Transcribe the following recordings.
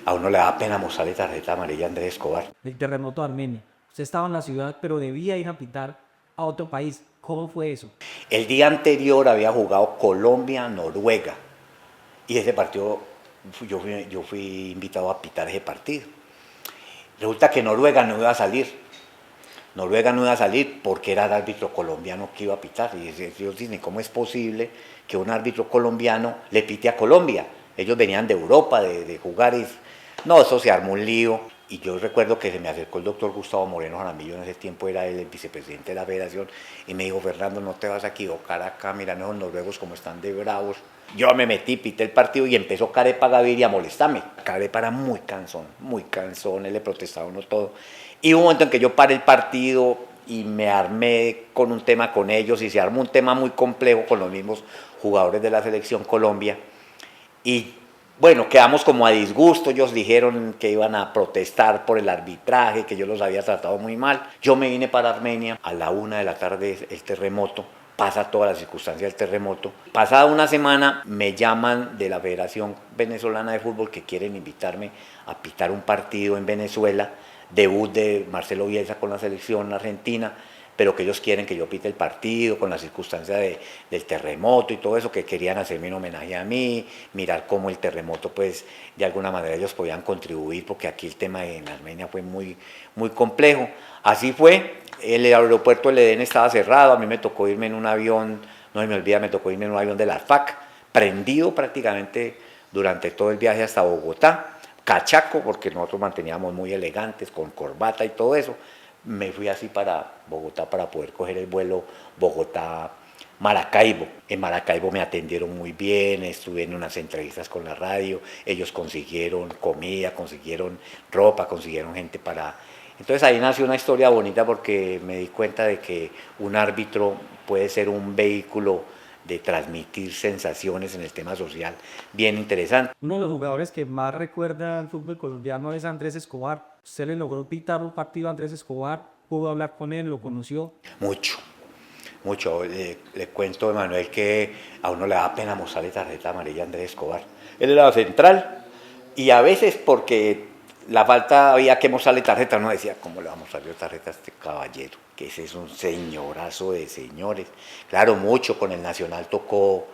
a uno le da pena mostrarle tarjeta amarilla a Andrés Escobar. El terremoto de Armenia. Usted estaba en la ciudad, pero debía ir a pitar a otro país. ¿Cómo fue eso? El día anterior había jugado Colombia-Noruega y ese partido yo fui invitado a pitar ese partido. Resulta que Noruega no iba a salir. Noruega no iba a salir porque era el árbitro colombiano que iba a pitar. Y ellos dicen, ¿cómo es posible que un árbitro colombiano le pite a Colombia? Ellos venían de Europa, de jugar y... No, eso se armó un lío. Y yo recuerdo que se me acercó el doctor Gustavo Moreno Jaramillo, en ese tiempo era él el vicepresidente de la federación, y me dijo, Fernando, no te vas a equivocar acá, mira, no, los noruegos como están de bravos. Yo me metí, pité el partido y empezó Carepa Gaviria a molestarme. Carepa era muy cansón, él le protestaba a uno todo. Y hubo un momento en que yo paré el partido y me armé con un tema con ellos y se armó un tema muy complejo con los mismos jugadores de la selección Colombia. Y bueno, quedamos como a disgusto, ellos dijeron que iban a protestar por el arbitraje, que yo los había tratado muy mal. Yo me vine para Armenia, a la 1 de la tarde el terremoto, pasa todas las circunstancias del terremoto. Pasada una semana me llaman de la Federación Venezolana de Fútbol que quieren invitarme a pitar un partido en Venezuela, debut de Marcelo Bielsa con la selección argentina, pero que ellos quieren que yo pite el partido con la circunstancia del terremoto y todo eso, que querían hacerme un homenaje a mí, mirar cómo el terremoto, pues, de alguna manera ellos podían contribuir, porque aquí el tema en Armenia fue muy complejo. Así fue, el aeropuerto del Edén estaba cerrado, a mí me tocó irme en un avión, no se me olvida, me tocó irme en un avión de la FAC, prendido prácticamente durante todo el viaje hasta Bogotá, cachaco, porque nosotros manteníamos muy elegantes, con corbata y todo eso. Me fui así para Bogotá para poder coger el vuelo Bogotá-Maracaibo. En Maracaibo me atendieron muy bien, estuve en unas entrevistas con la radio, ellos consiguieron comida, consiguieron ropa, consiguieron gente para... Entonces ahí nació una historia bonita porque me di cuenta de que un árbitro puede ser un vehículo de transmitir sensaciones en el tema social bien interesante. Uno de los jugadores que más recuerda al fútbol colombiano es Andrés Escobar. Usted le logró pitar un partido a Andrés Escobar, pudo hablar con él, lo conoció. Mucho, mucho. Le cuento, Emanuel, que a uno le da pena mostrarle tarjeta amarilla a Andrés Escobar. Él era central y a veces porque la falta había que mostrarle tarjeta, uno decía, ¿cómo le va a mostrar yo tarjeta a este caballero? Que ese es un señorazo de señores. Claro, mucho, con el Nacional tocó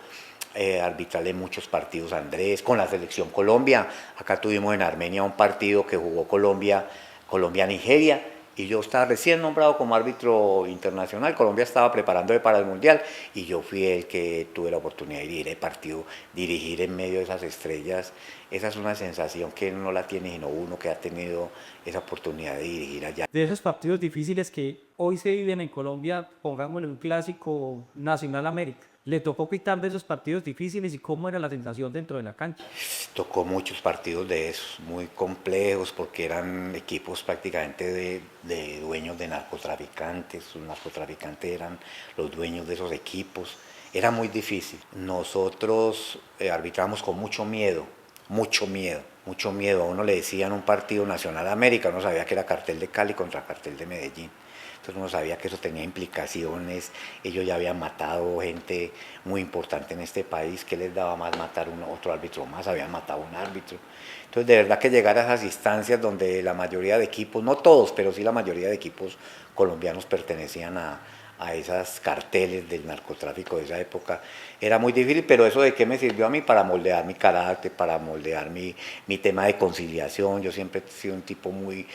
arbitrarle muchos partidos a Andrés, con la selección Colombia. Acá tuvimos en Armenia un partido que jugó Colombia-Nigeria, y yo estaba recién nombrado como árbitro internacional. Colombia estaba preparándose para el Mundial y yo fui el que tuve la oportunidad de dirigir el partido, dirigir en medio de esas estrellas. Esa es una sensación que no la tiene sino uno que ha tenido esa oportunidad de dirigir allá. De esos partidos difíciles que hoy se viven en Colombia, pongámosle un clásico Nacional América. Le tocó quitar de esos partidos difíciles y cómo era la sensación dentro de la cancha. Tocó muchos partidos de esos, muy complejos, porque eran equipos prácticamente de dueños de narcotraficantes. Los narcotraficantes eran los dueños de esos equipos. Era muy difícil. Nosotros arbitramos con mucho miedo, mucho miedo, mucho miedo. A uno le decían un partido Nacional América, uno sabía que era Cartel de Cali contra Cartel de Medellín. Entonces uno sabía que eso tenía implicaciones, ellos ya habían matado gente muy importante en este país, ¿qué les daba más matar otro árbitro más? Habían matado a un árbitro. Entonces de verdad que llegar a esas instancias donde la mayoría de equipos, no todos, pero sí la mayoría de equipos colombianos pertenecían a esos carteles del narcotráfico de esa época, era muy difícil, pero eso de qué me sirvió a mí para moldear mi carácter, para moldear mi tema de conciliación. Yo siempre he sido un tipo muy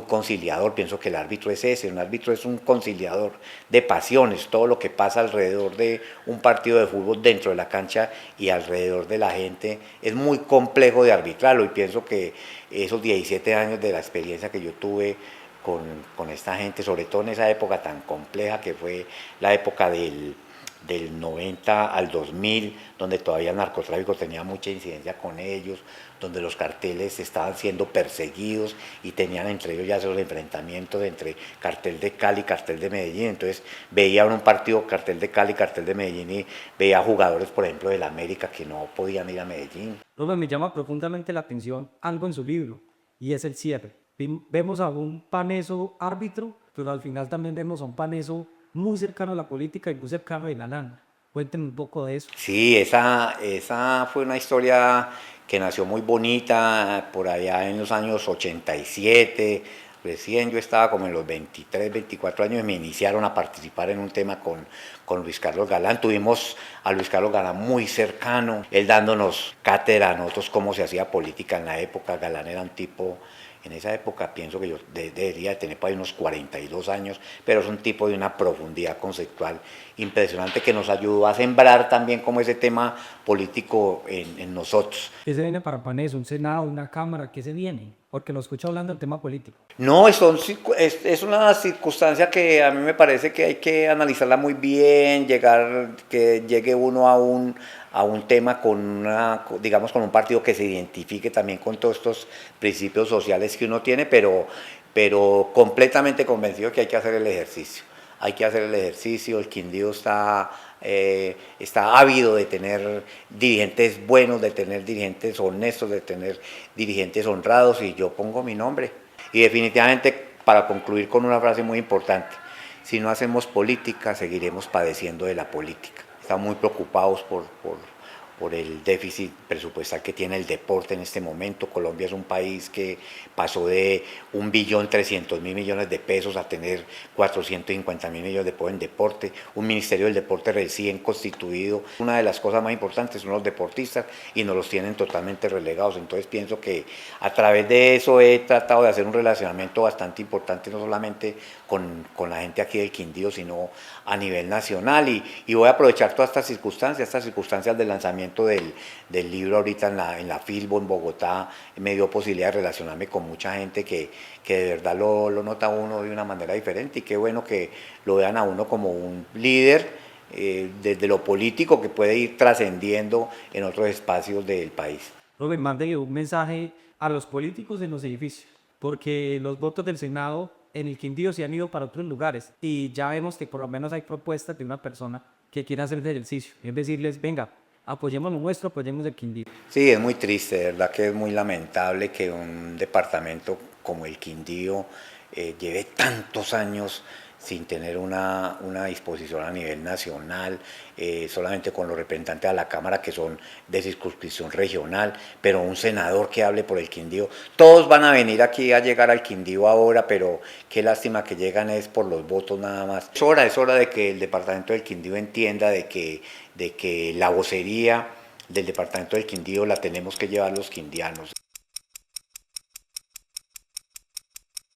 conciliador, pienso que el árbitro es ese, un árbitro es un conciliador de pasiones, todo lo que pasa alrededor de un partido de fútbol dentro de la cancha y alrededor de la gente es muy complejo de arbitrarlo, y pienso que esos 17 años de la experiencia que yo tuve con esta gente, sobre todo en esa época tan compleja que fue la época del 90 al 2000, donde todavía el narcotráfico tenía mucha incidencia con ellos, donde los carteles estaban siendo perseguidos y tenían entre ellos ya esos enfrentamientos entre cartel de Cali y cartel de Medellín. Entonces veía un partido cartel de Cali, cartel de Medellín, y veía jugadores, por ejemplo, del América que no podían ir a Medellín. Luego me llama profundamente la atención algo en su libro y es el cierre. Vemos a un Paneso árbitro, pero al final también vemos a un Paneso muy cercano a la política y muy cercano de la lana. Cuéntenme un poco de eso. Sí, esa fue una historia que nació muy bonita por allá en los años 87. Recién yo estaba como en los 23, 24 años y me iniciaron a participar en un tema con Luis Carlos Galán. Tuvimos a Luis Carlos Galán muy cercano, él dándonos cátedra a nosotros cómo se hacía política en la época. Galán era un tipo, en esa época pienso que yo debería tener por ahí unos 42 años, pero es un tipo de una profundidad conceptual impresionante que nos ayudó a sembrar también como ese tema político en nosotros. ¿Qué se viene para Panés? ¿Un Senado, una Cámara? ¿Qué se viene? Porque lo escucho hablando del tema político. No, es una circunstancia que a mí me parece que hay que analizarla muy bien, que llegue uno a un tema con digamos, con un partido que se identifique también con todos estos principios sociales que uno tiene, pero completamente convencido que hay que hacer el ejercicio. Hay que hacer el ejercicio, el Quindío está ávido de tener dirigentes buenos, de tener dirigentes honestos, de tener dirigentes honrados, y yo pongo mi nombre. Y definitivamente, para concluir con una frase muy importante, si no hacemos política, seguiremos padeciendo de la política. Estamos muy preocupados por el déficit presupuestal que tiene el deporte en este momento. Colombia es un país que pasó de 1.300.000.000.000 de pesos a tener 450.000 millones de pesos en deporte, un Ministerio del Deporte recién constituido. Una de las cosas más importantes son los deportistas y nos los tienen totalmente relegados. Entonces pienso que a través de eso he tratado de hacer un relacionamiento bastante importante, no solamente con la gente aquí del Quindío, sino a nivel nacional, y voy a aprovechar todas estas circunstancias del lanzamiento del libro ahorita en la Filbo en Bogotá. Me dio posibilidad de relacionarme con mucha gente que de verdad lo nota a uno de una manera diferente, y qué bueno que lo vean a uno como un líder desde lo político que puede ir trascendiendo en otros espacios del país. Rubén, mande un mensaje a los políticos en los edificios, porque los votos del Senado en el Quindío se han ido para otros lugares y ya vemos que por lo menos hay propuestas de una persona que quiere hacer el ejercicio, es decirles, venga, apoyemos lo nuestro, apoyemos el Quindío. Sí, es muy triste, de verdad que es muy lamentable que un departamento como el Quindío lleve tantos años sin tener una disposición a nivel nacional, solamente con los representantes a la Cámara que son de circunscripción regional, pero un senador que hable por el Quindío. Todos van a venir aquí a llegar al Quindío ahora, pero qué lástima que llegan es por los votos nada más. Es hora de que el departamento del Quindío entienda de que la vocería del departamento del Quindío la tenemos que llevar los quindianos.